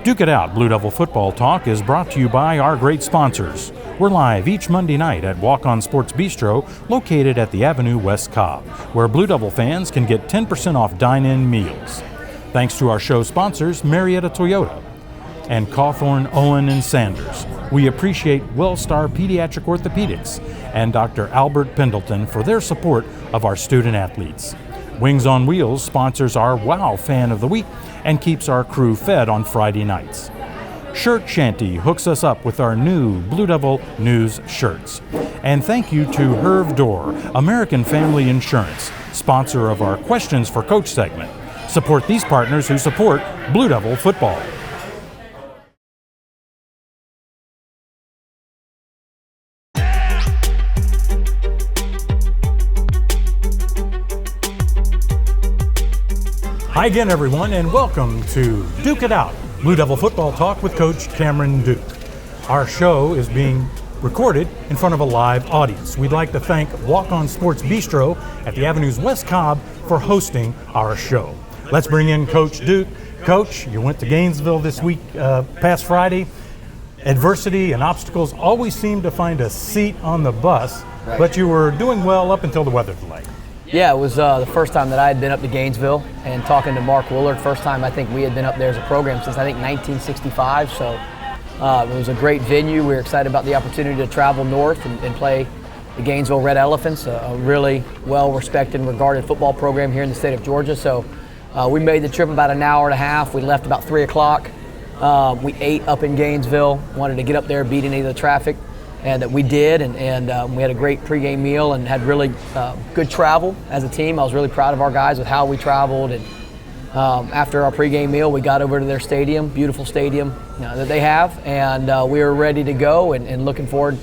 Duke It Out Blue Devil Football Talk is brought to you by our great sponsors. We're live each Monday night at Walk-On Sports Bistreaux, located at the Avenue West Cobb, where Blue Devil fans can get 10% off dine-in meals. Thanks to our show sponsors, Marietta Toyota and Cauthorn, Owen, and Sanders. We appreciate Wellstar Pediatric Orthopedics and Dr. Albert Pendleton for their support of our student athletes. Wingz on Wheelz sponsors our Wow Fan of the Week and keeps our crew fed on Friday nights. Shanty hooks us up with our new Blue Devil News shirts. And thank you to Herve, American Family Insurance, sponsor of our Questions for Coach segment. Support these partners who support Blue Devil football. Hi again, everyone, and welcome to Duke It Out, Blue Devil Football Talk with Coach Cameron Duke. Our show is being recorded in front of a live audience. We'd like to thank Walk-On Sports Bistreaux at the Avenue's West Cobb for hosting our show. Let's bring in Coach Duke. Coach, you went to Gainesville this week, past Friday. Adversity and obstacles always seem to find a seat on the bus, right, but you were doing well up until the weather delay. Yeah, it was the first time that I had been up to Gainesville, and talking to Mark Willard, first time I think we had been up there as a program since I think 1965, so it was a great venue. We were excited about the opportunity to travel north and play the Gainesville Red Elephants, a really well-respected and regarded football program here in the state of Georgia. So we made the trip about an hour and a half. We left about 3 o'clock. We ate up in Gainesville, wanted to get up there, beat any of the traffic, and that we did, and we had a great pregame meal and had really good travel as a team. I was really proud of our guys with how we traveled, and after our pregame meal, we got over to their stadium, beautiful stadium that they have, and we were ready to go and looking forward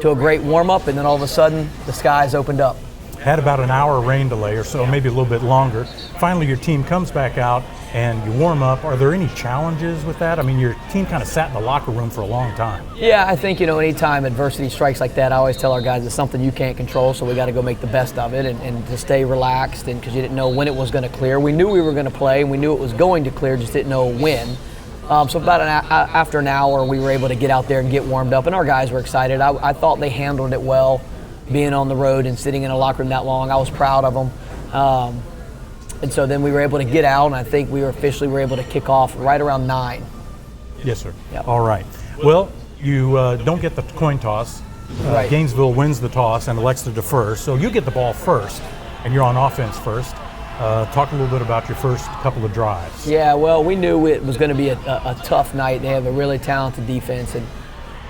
to a great warm-up, and then all of a sudden, the skies opened up. Had about an hour rain delay or so, yeah, maybe a little bit longer. Finally, your team comes back out and you warm up. Are there any challenges with that? I mean, your team kind of sat in the locker room for a long time. Yeah, I think, anytime adversity strikes like that, I always tell our guys it's something you can't control, so we got to go make the best of it and to stay relaxed, and because you didn't know when it was going to clear. We knew we were going to play, and we knew it was going to clear, just didn't know when. So about after an hour, we were able to get out there and get warmed up, and our guys were excited. I thought they handled it well, being on the road and sitting in a locker room that long. I was proud of them. And so then we were able to get out, and I think we were able to kick off right around 9. Yes, sir. Yep. All right. Well, you don't get the coin toss. Right. Gainesville wins the toss and elects to defer, so you get the ball first, and you're on offense first. Talk a little bit about your first couple of drives. Yeah, well, we knew it was going to be a tough night. They have a really talented defense, and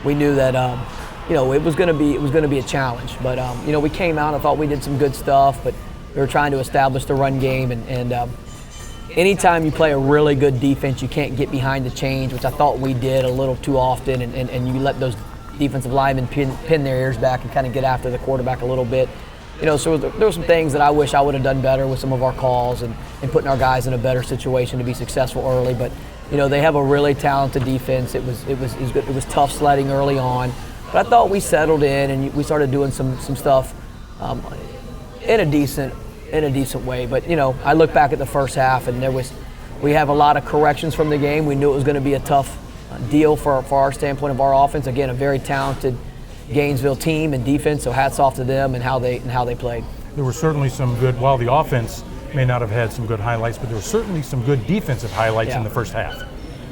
we knew that it was going to be a challenge. But we came out. I thought we did some good stuff, but we were trying to establish the run game, and anytime you play a really good defense, you can't get behind the chains, which I thought we did a little too often, and you let those defensive linemen pin their ears back and kind of get after the quarterback a little bit. So there were some things that I wish I would have done better with some of our calls and putting our guys in a better situation to be successful early. But they have a really talented defense. It was good. It was tough sledding early on, but I thought we settled in and we started doing some stuff in a decent way. But I look back at the first half, and we have a lot of corrections from the game. We knew it was going to be a tough deal for our standpoint of our offense. Again, a very talented Gainesville team and defense, so hats off to them and how they played. There were certainly some good, while the offense may not have had some good highlights, but there were certainly some good defensive highlights in the first half.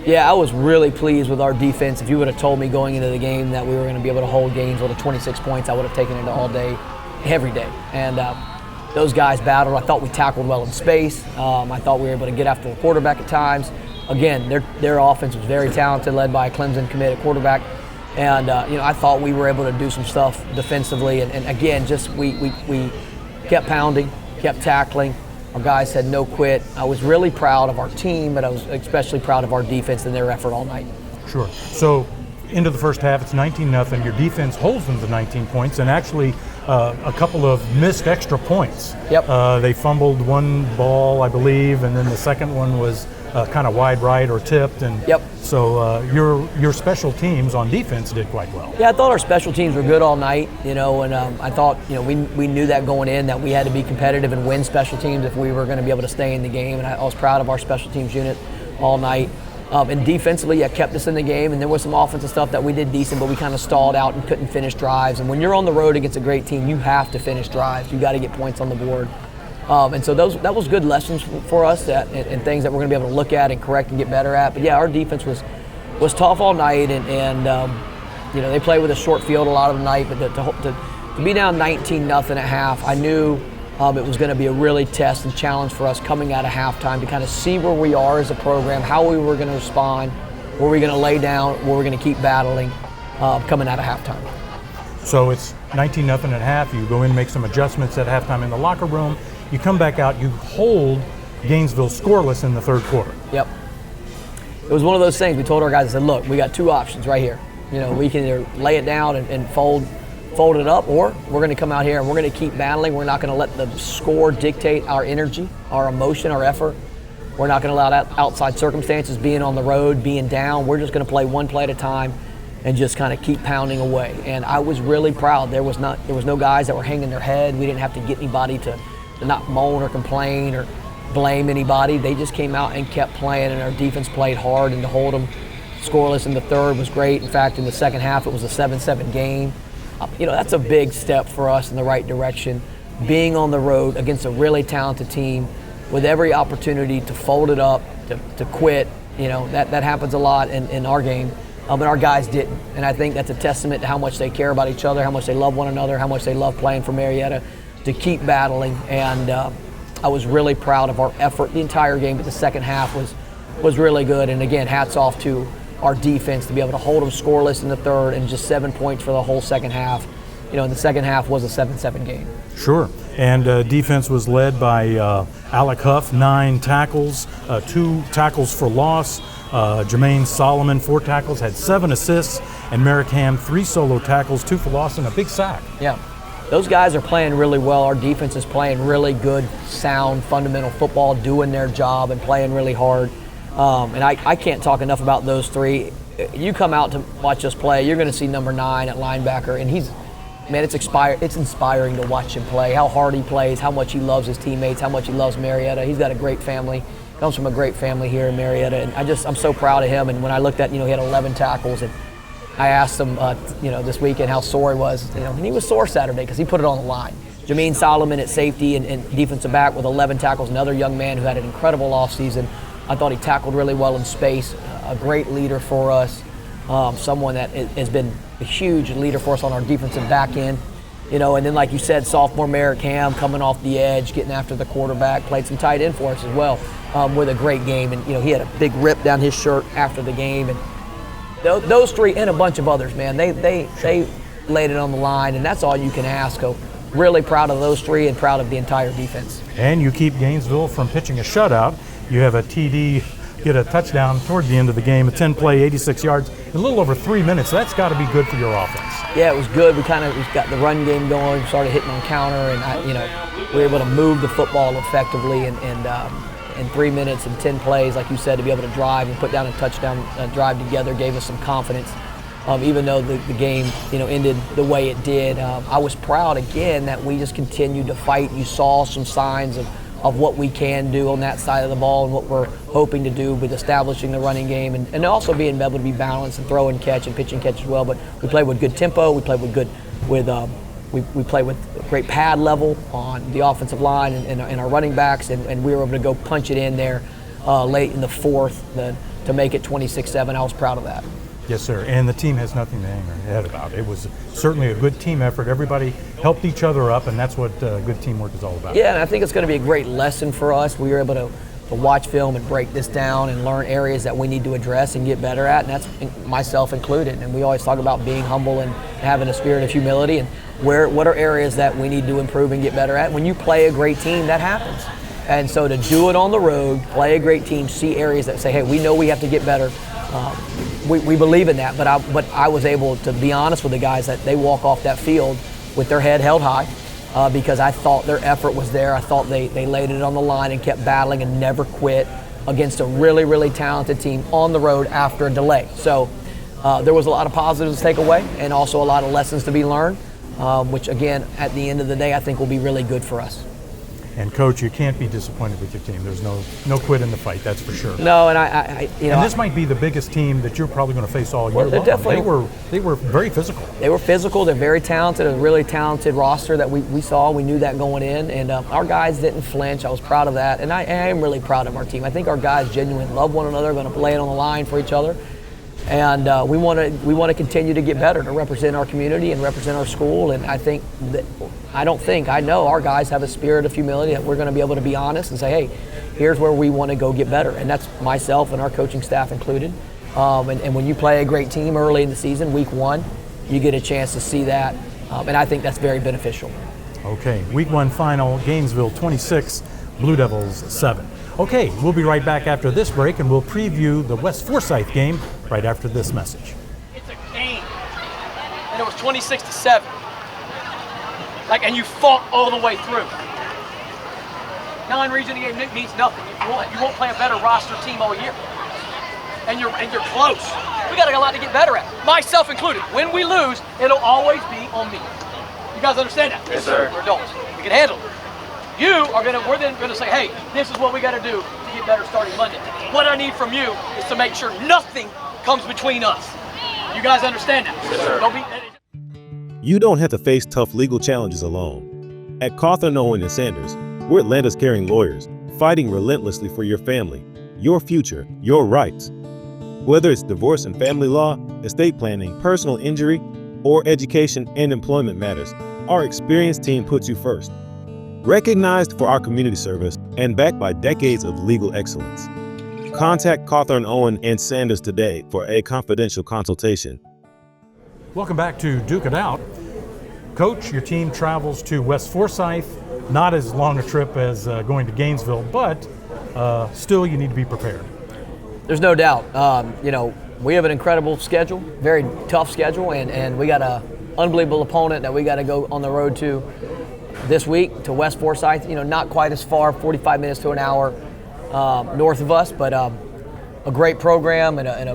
Yeah, I was really pleased with our defense. If you would have told me going into the game that we were going to be able to hold Gainesville to 26 points, I would have taken it all day, every day. And those guys battled. I thought we tackled well in space. I thought we were able to get after the quarterback at times. Again, their offense was very talented, led by a Clemson committed quarterback. And I thought we were able to do some stuff defensively, and again, just we kept pounding, kept tackling. Our guys had no quit. I was really proud of our team, but I was especially proud of our defense and their effort all night. Sure. So into the first half, it's 19-0. Your defense holds them to 19 points, and actually a couple of missed extra points. Yep. They fumbled one ball, I believe, and then the second one was kind of wide right or tipped. And yep. So your special teams on defense did quite well. Yeah, I thought our special teams were good all night, and I thought, we knew that going in, that we had to be competitive and win special teams if we were going to be able to stay in the game, and I was proud of our special teams unit all night. And defensively, kept us in the game, and there was some offensive stuff that we did decent, but we kind of stalled out and couldn't finish drives. And when you're on the road against a great team, you have to finish drives. You got to get points on the board. And so that was good lessons for us and things that we're going to be able to look at and correct and get better at. But yeah, our defense was tough all night, and they played with a short field a lot of the night. But to be down 19-0 at half, I knew it was going to be a really test and challenge for us coming out of halftime to kind of see where we are as a program, how we were going to respond, were we going to lay down, were we going to keep battling coming out of halftime. So it's 19-0 at half. You go in, make some adjustments at halftime in the locker room. You come back out, you hold Gainesville scoreless in the third quarter. Yep. It was one of those things. We told our guys, I said, look, we got two options right here. We can either lay it down and fold it up, or we're going to come out here and we're going to keep battling. We're not going to let the score dictate our energy, our emotion, our effort. We're not going to allow outside circumstances, being on the road, being down. We're just going to play one play at a time and just kind of keep pounding away. And I was really proud. There was no guys that were hanging their head. We didn't have to get anybody to not moan or complain or blame anybody. They just came out and kept playing, and our defense played hard, and to hold them scoreless in the third was great. In fact, in the second half, it was a 7-7 game. That's a big step for us in the right direction. Being on the road against a really talented team with every opportunity to fold it up, to quit, that happens a lot in our game. But our guys didn't. And I think that's a testament to how much they care about each other, how much they love one another, how much they love playing for Marietta, to keep battling. And I was really proud of our effort the entire game, but the second half was really good. And again, hats off to our defense to be able to hold them scoreless in the third and just 7 points for the whole second half. The second half was a 7-7 game. Sure. And defense was led by Alec Huff, 9 tackles, 2 tackles for loss. Jermaine Solomon, 4 tackles, had 7 assists, and Merrick Ham, 3 solo tackles, 2 for loss, and a big sack. Yeah. Those guys are playing really well. Our defense is playing really good, sound, fundamental football, doing their job and playing really hard. And I can't talk enough about those 3. You come out to watch us play, you're going to see number 9 at linebacker, and it's inspiring to watch him play, how hard he plays, how much he loves his teammates, how much he loves Marietta. He's got a great family, comes from a great family here in Marietta, and I'm so proud of him. And when I looked at, he had 11 tackles, and I asked him, this weekend how sore he was, and he was sore Saturday because he put it on the line. Jermaine Solomon at safety and defensive back with 11 tackles, another young man who had an incredible offseason. I thought he tackled really well in space, a great leader for us, someone that has been a huge leader for us on our defensive back end. And then like you said, sophomore Merrick Ham coming off the edge, getting after the quarterback, played some tight end for us as well with a great game. And, he had a big rip down his shirt after the game. And those 3 and a bunch of others, man, they laid it on the line, and that's all you can ask. So really proud of those 3 and proud of the entire defense. And you keep Gainesville from pitching a shutout. You have a TD get a touchdown toward the end of the game, a 10-play, 86 yards, in a little over 3 minutes. That's got to be good for your offense. Yeah, it was good. We got the run game going. We started hitting on counter, and we were able to move the football effectively. And in 3 minutes and 10 plays, like you said, to be able to drive and put down a touchdown drive together gave us some confidence. Even though the game, ended the way it did, I was proud again that we just continued to fight. You saw some signs of what we can do on that side of the ball and what we're hoping to do with establishing the running game and also being able to be balanced and throw and catch and pitch and catch as well. But we played with good tempo. We played with we played with great pad level on the offensive line and our running backs, and we were able to go punch it in there late in the fourth to make it 26-7. I was proud of that. Yes, sir. And the team has nothing to hang their head about. It was certainly a good team effort. Everybody helped each other up, and that's what good teamwork is all about. Yeah, and I think it's going to be a great lesson for us. We were able to watch film and break this down and learn areas that we need to address and get better at, and that's myself included. And we always talk about being humble and having a spirit of humility and what are areas that we need to improve and get better at. When you play a great team, that happens. And so to do it on the road, play a great team, see areas that say, hey, we know we have to get better. We believe in that, but I was able to be honest with the guys that they walk off that field with their head held high because I thought their effort was there. I thought they laid it on the line and kept battling and never quit against a really, really talented team on the road after a delay. So there was a lot of positives to take away and also a lot of lessons to be learned, which again, at the end of the day, I think will be really good for us. And Coach, you can't be disappointed with your team. There's no quit in the fight, that's for sure. No, and and this might be the biggest team that you're probably going to face all year long. They were very physical. They were physical. They're very talented. A really talented roster that we saw. We knew that going in, and our guys didn't flinch. I was proud of that, and I am really proud of our team. I think our guys genuinely love one another, going to lay it on the line for each other. And we want to continue to get better, to represent our community and represent our school. And I know our guys have a spirit of humility that we're going to be able to be honest and say, hey, here's where we want to go get better. And that's myself and our coaching staff included. And when you play a great team early in the season, week 1, you get a chance to see that. And I think that's very beneficial. Okay, week 1 final, Gainesville 26, Blue Devils 7. Okay, we'll be right back after this break, and we'll preview the West Forsyth game right after this message. It's a game, and it was 26-7. And you fought all the way through. Non-region game means nothing. You won't play a better roster team all year, and you're close. We got a lot to get better at, myself included. When we lose, it'll always be on me. You guys understand that? Yes, sir. We're adults. We can handle it. We're then gonna say, hey, this is what we gotta do to get better starting Monday. What I need from you is to make sure nothing comes between us. You guys understand that? Yes, sir. You don't have to face tough legal challenges alone. At Cauthorn, Owen, and Sanders, we're Atlanta's caring lawyers, fighting relentlessly for your family, your future, your rights. Whether it's divorce and family law, estate planning, personal injury, or education and employment matters, our experienced team puts you first. Recognized for our community service and backed by decades of legal excellence. Contact Cauthorn, Owen, and Sanders today for a confidential consultation. Welcome back to Duke It Out. Coach, your team travels to West Forsyth. Not as long a trip as going to Gainesville, but still you need to be prepared. There's no doubt. We have an incredible schedule, very tough schedule, and we got an unbelievable opponent that we got to go on the road to this week, to West Forsyth. Not quite as far, 45 minutes to an hour north of us, but a great program and a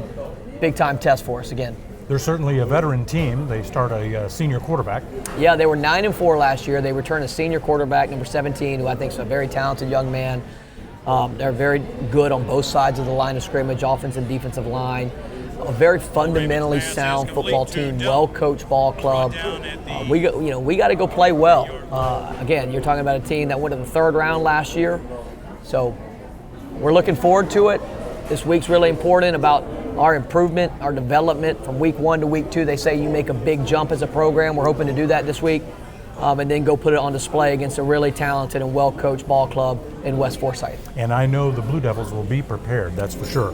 big-time test for us again. They're certainly a veteran team. They start a senior quarterback. Yeah, they were 9-4 last year. They returned a senior quarterback, number 17, who I think is a very talented young man. They're very good on both sides of the line of scrimmage, offense and defensive line. A very fundamentally sound football team, well-coached ball club. We got to go play well. Again, you're talking about a team that went to the 3rd round last year, so we're looking forward to it. This week's really important about our improvement, our development from week 1 to week 2. They say you make a big jump as a program. We're hoping to do that this week, and then go put it on display against a really talented and well-coached ball club in West Forsyth. And I know the Blue Devils will be prepared, that's for sure.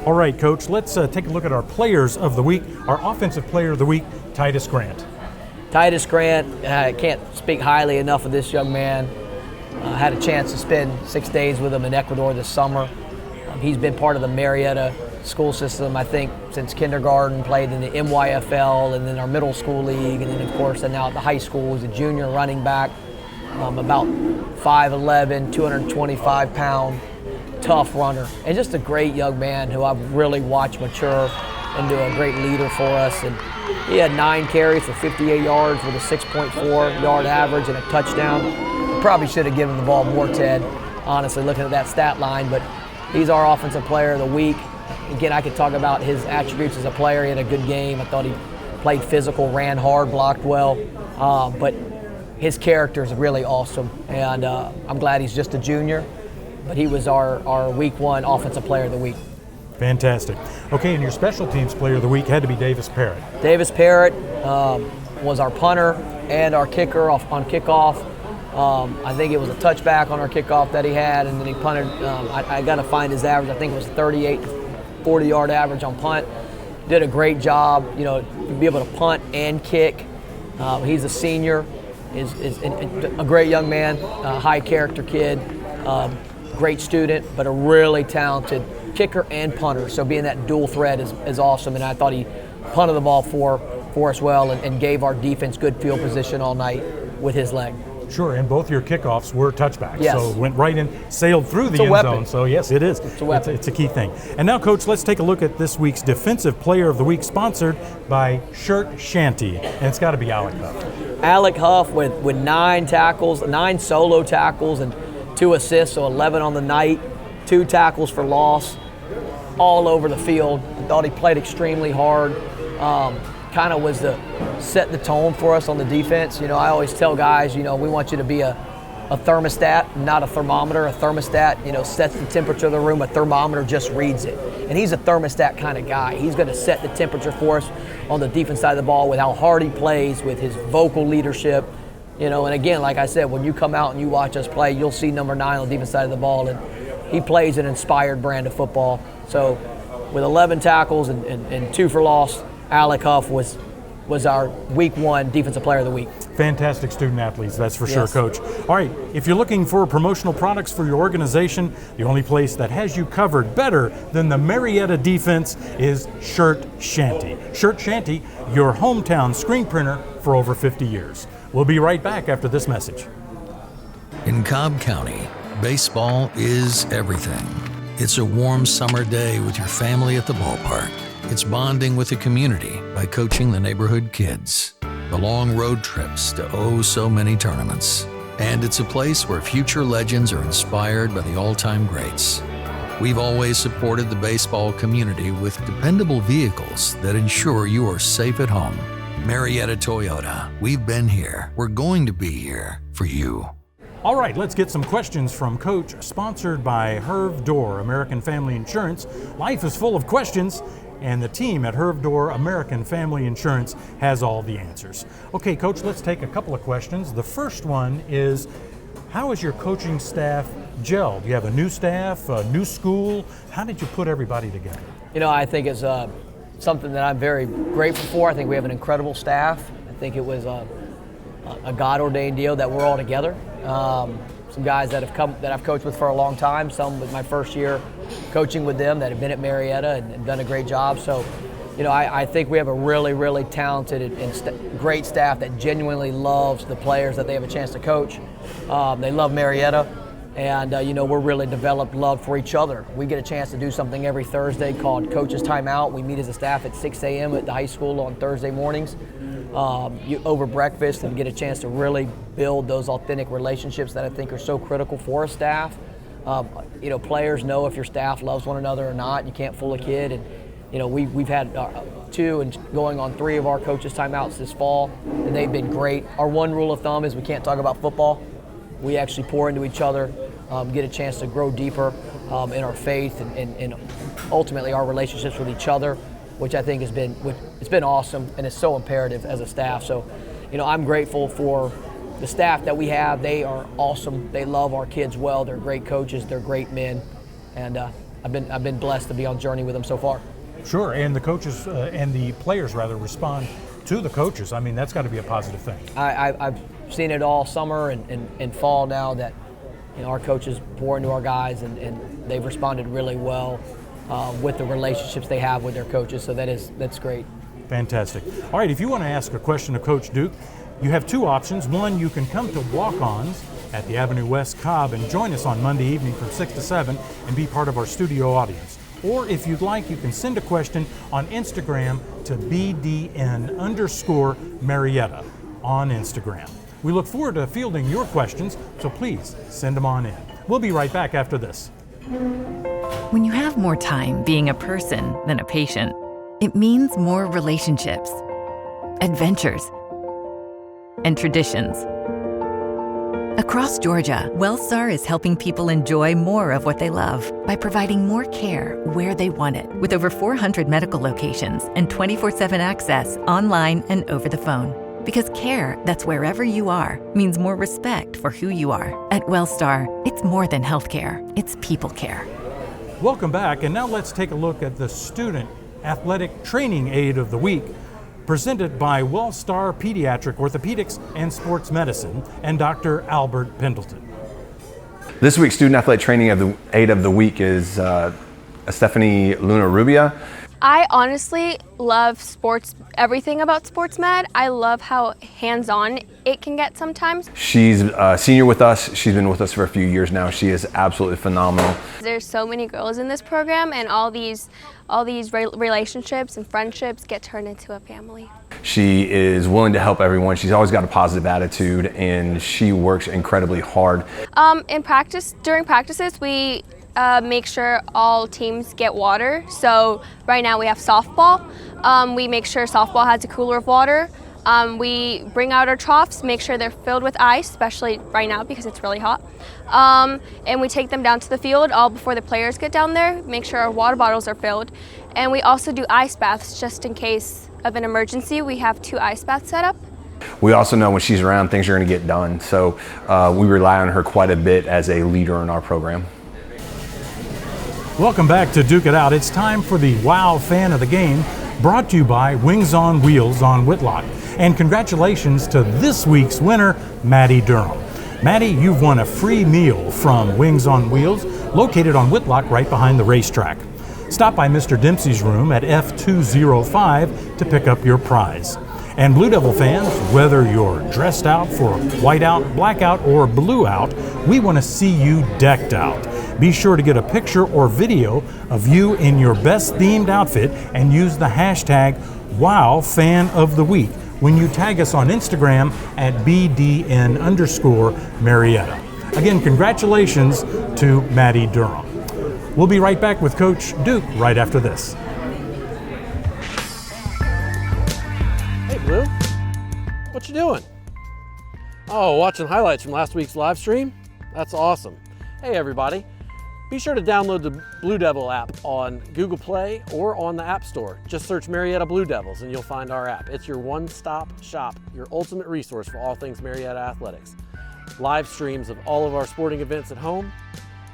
All right, Coach, let's take a look at our players of the week. Our offensive player of the week, Titus Grant. Titus Grant, I can't speak highly enough of this young man. I had a chance to spend 6 days with him in Ecuador this summer. He's been part of the Marietta school system, I think, since kindergarten, played in the MYFL and then our middle school league, and then, of course, and now at the high school as a junior running back, about 5'11", 225-pound, tough runner, and just a great young man who I've really watched mature into a great leader for us. And he had 9 carries for 58 yards with a 6.4 yard average and a touchdown. Probably should have given the ball more, Ted, honestly, looking at that stat line, but he's our offensive player of the week. Again, I could talk about his attributes as a player. He had a good game. I thought he played physical, ran hard, blocked well, but his character is really awesome, and I'm glad he's just a junior. But he was our week 1 offensive player of the week. Fantastic. Okay, and your special teams player of the week had to be Davis Parrott. Davis Parrott was our punter and our kicker on kickoff. I think it was a touchback on our kickoff that he had, and then he punted. I got to find his average. I think it was 38 to 40 yard average on punt. Did a great job, to be able to punt and kick. He's a senior, is a great young man, high character kid. Great student, but a really talented kicker and punter. So being that dual threat is awesome, and I thought he punted the ball for us well and gave our defense good field position all night with his leg. Sure, and both your kickoffs were touchbacks. Yes. So went right in, sailed through the end zone. So yes, it is. It's a weapon. It's a key thing. And now, Coach, let's take a look at this week's Defensive Player of the Week, sponsored by Shirt Shanty, and it's got to be Alec Huff. Alec Huff with 9 tackles, 9 solo tackles, and 2 assists, so 11 on the night, 2 tackles for loss, all over the field. I thought he played extremely hard. Kind of was the set the tone for us on the defense. You know, I always tell guys, you know, we want you to be a thermostat, not a thermometer. A thermostat, you know, sets the temperature of the room. A thermometer just reads it. And he's a thermostat kind of guy. He's going to set the temperature for us on the defense side of the ball with how hard he plays, with his vocal leadership. You know, and again, like I said, when you come out and you watch us play, you'll see number 9 on the defense side of the ball, and he plays an inspired brand of football. So with 11 tackles and 2 for loss, Alec Huff was our week 1 defensive player of the week. Fantastic student athletes, that's for Yes. sure, Coach. All right, if you're looking for promotional products for your organization, the only place that has you covered better than the Marietta defense is Shirt Shanty. Shirt Shanty, your hometown screen printer for over 50 years. We'll be right back after this message. In Cobb County, baseball is everything. It's a warm summer day with your family at the ballpark. It's bonding with the community by coaching the neighborhood kids. The long road trips to oh so many tournaments. And it's a place where future legends are inspired by the all-time greats. We've always supported the baseball community with dependable vehicles that ensure you are safe at home. Marietta Toyota, we've been here. We're going to be here for you. All right, let's get some questions from Coach, sponsored by Herve Door American Family Insurance. Life is full of questions, and the team at Herve Door American Family Insurance has all the answers. Okay, Coach, let's take a couple of questions. The first one is, how is your coaching staff gelled? Do you have a new staff, a new school? How did you put everybody together? You know, I think it's something that I'm very grateful for. I think we have an incredible staff. I think it was a God-ordained deal that we're all together. Some guys that I've coached with for a long time, some with my first year coaching with them that have been at Marietta and done a great job. So, you know, I think we have a really, really talented and great staff that genuinely loves the players that they have a chance to coach. They love Marietta, and you know, we're really developed love for each other. We get a chance to do something every Thursday called Coach's Timeout. We meet as a staff at 6 a.m. at the high school on Thursday mornings. Over breakfast, and get a chance to really build those authentic relationships that I think are so critical for a staff. You know, players know if your staff loves one another or not. You can't fool a kid. And you know, we've had 2 and going on 3 of our coaches' timeouts this fall, and they've been great. Our one rule of thumb is we can't talk about football. We actually pour into each other, get a chance to grow deeper in our faith and ultimately our relationships with each other, which I think it's been awesome, and it's so imperative as a staff. So, you know, I'm grateful for the staff that we have. They are awesome. They love our kids well. They're great coaches. They're great men, and I've been blessed to be on journey with them so far. Sure, and the coaches and the players rather respond to the coaches. I mean, that's got to be a positive thing. I've seen it all summer and fall now that, you know, our coaches pour into our guys, and they've responded really well with the relationships they have with their coaches. So that's great. Fantastic. All right, if you want to ask a question of Coach Duke, you have 2 options. One, you can come to walk-ons at the Avenue West Cobb and join us on Monday evening from 6 to 7 and be part of our studio audience. Or if you'd like, you can send a question on Instagram to BDN_Marietta on Instagram. We look forward to fielding your questions, so please send them on in. We'll be right back after this. When you have more time being a person than a patient, it means more relationships, adventures, and traditions. Across Georgia, Wellstar is helping people enjoy more of what they love by providing more care where they want it, with over 400 medical locations and 24/7 access online and over the phone. Because care that's wherever you are means more respect for who you are. At Wellstar, it's more than healthcare, it's people care. Welcome back, and now let's take a look at the Student Athletic Training Aid of the Week, presented by Wellstar Pediatric, Orthopedics, and Sports Medicine, and Dr. Albert Pendleton. This week's Student Athletic Training Aid of the Week is Stephanie Luna Rubia. I honestly love everything about sports med. I love how hands-on it can get sometimes. She's a senior with us. She's been with us for a few years now. She is absolutely phenomenal. There's so many girls in this program, and all these relationships and friendships get turned into a family. She is willing to help everyone. She's always got a positive attitude, and she works incredibly hard. During practices, we make sure all teams get water. So right now we have softball. We make sure softball has a cooler of water. We bring out our troughs, make sure they're filled with ice, especially right now because it's really hot. And we take them down to the field all before the players get down there, make sure our water bottles are filled. And we also do ice baths just in case of an emergency. We have 2 ice baths set up. We also know when she's around, things are going to get done. So we rely on her quite a bit as a leader in our program. Welcome back to Duke It Out. It's time for the Wow Fan of the Game, brought to you by Wingz on Wheels on Whitlock. And congratulations to this week's winner, Maddie Durham. Maddie, you've won a free meal from Wingz on Wheels, located on Whitlock right behind the racetrack. Stop by Mr. Dempsey's room at F205 to pick up your prize. And Blue Devil fans, whether you're dressed out for whiteout, blackout, or blue out, we want to see you decked out. Be sure to get a picture or video of you in your best themed outfit and use the hashtag WowFanOfTheWeek when you tag us on Instagram at BDN_Marietta. Again, congratulations to Maddie Durham. We'll be right back with Coach Duke right after this. Hey, Blue. What you doing? Oh, watching highlights from last week's live stream? That's awesome. Hey, everybody. Be sure to download the Blue Devil app on Google Play or on the App Store. Just search Marietta Blue Devils and you'll find our app. It's your one-stop shop, your ultimate resource for all things Marietta athletics. Live streams of all of our sporting events at home,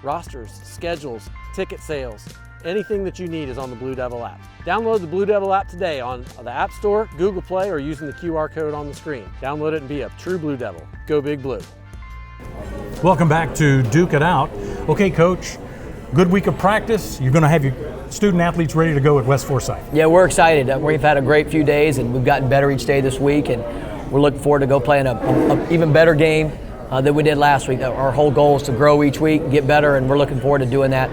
rosters, schedules, ticket sales, anything that you need is on the Blue Devil app. Download the Blue Devil app today on the App Store, Google Play, or using the QR code on the screen. Download it and be a true Blue Devil. Go Big Blue. Welcome back to Duke It Out. Okay, Coach, good week of practice. You're going to have your student athletes ready to go at West Forsyth. Yeah, we're excited. We've had a great few days, and we've gotten better each day this week, and we're looking forward to go playing a even better game than we did last week. Our whole goal is to grow each week, get better, and we're looking forward to doing that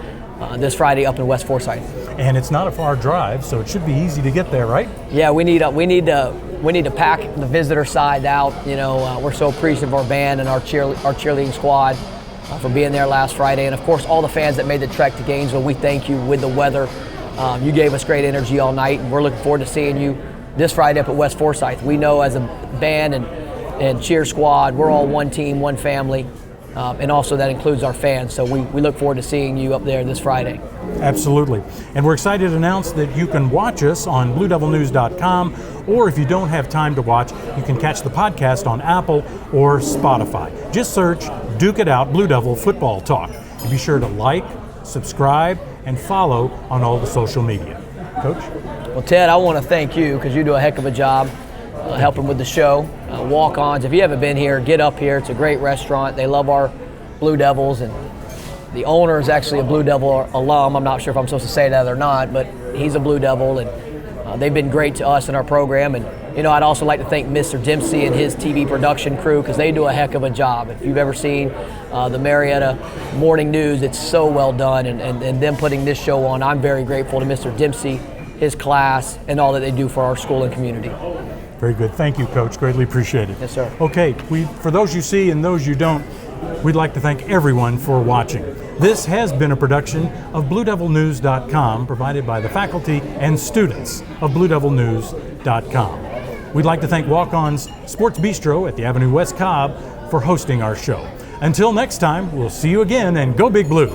this Friday up in West Forsyth. And it's not a far drive, so it should be easy to get there, right? Yeah, we need to pack the visitor side out. You know, we're so appreciative of our band and our cheerleading squad for being there last Friday, and of course all the fans that made the trek to Gainesville. We thank you with the weather. You gave us great energy all night, and we're looking forward to seeing you this Friday up at West Forsyth. We know as a band and cheer squad, we're all one team, one family, and also that includes our fans. So we look forward to seeing you up there this Friday. Absolutely. And we're excited to announce that you can watch us on BlueDevilNews.com, or if you don't have time to watch, you can catch the podcast on Apple or Spotify. Just search Duke It Out Blue Devil Football Talk. And be sure to like, subscribe, and follow on all the social media. Coach? Well, Ted, I want to thank you because you do a heck of a job helping with the show. Walk-ons, if you haven't been here, get up here. It's a great restaurant. They love our Blue Devils, and the owner is actually a Blue Devil alum. I'm not sure if I'm supposed to say that or not, but he's a Blue Devil, and they've been great to us in our program. And you know, I'd also like to thank Mr. Dempsey and his TV production crew because they do a heck of a job. If you've ever seen the Marietta Morning News, it's so well done, and them putting this show on, I'm very grateful to Mr. Dempsey, his class, and all that they do for our school and community. Very good. Thank you, Coach. Greatly appreciated. Yes, sir. Okay, for those you see and those you don't, we'd like to thank everyone for watching. This has been a production of BlueDevilNews.com, provided by the faculty and students of BlueDevilNews.com. We'd like to thank Walk-On's Sports Bistreaux at the Avenue West Cobb for hosting our show. Until next time, we'll see you again, and go Big Blue.